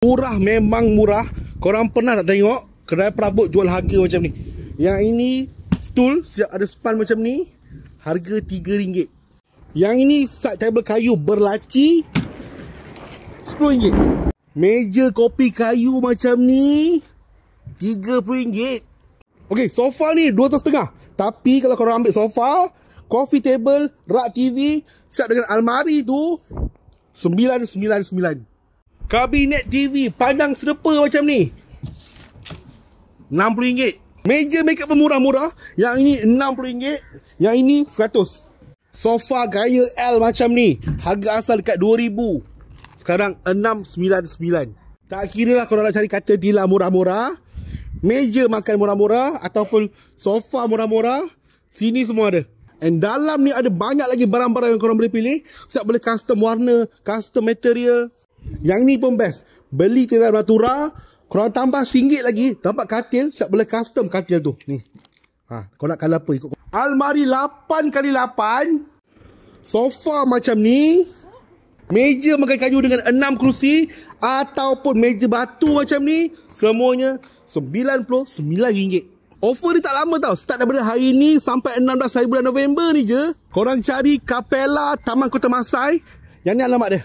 Murah, memang murah. Korang pernah tak tengok kedai perabot jual harga macam ni? Yang ini stool siap ada span macam ni, harga RM3. Yang ini side table kayu berlaci, RM10. Meja kopi kayu macam ni, RM30. Okey, sofa ni RM2.5. Tapi kalau korang ambil sofa, coffee table, rak TV siap dengan almari tu RM999. Kabinet TV pandang sedepa macam ni RM60. Meja makeup murah-murah, yang ini RM60, yang ini RM100. Sofa gaya L macam ni, harga asal dekat RM2,000, sekarang RM699. Tak kira lah korang nak cari katil tilam murah-murah, meja makan murah-murah, ataupun sofa murah-murah, sini semua ada. And dalam ni ada banyak lagi barang-barang yang korang boleh pilih. Siap boleh custom warna, custom material. Yang ni pun best. Beli tirai Natura, korang tambah RM1 lagi, dapat katil, siap boleh custom katil tu. Ni. Kau nak colour apa ikut. Almari 8x8. Sofa macam ni. Meja makan kayu dengan 6 kerusi, ataupun meja batu macam ni, semuanya RM99. Offer ni tak lama tau. Start daripada hari ni sampai 16 hari bulan November ni je. Korang cari Capella Taman Kota Masai. Yang ni alamat dia.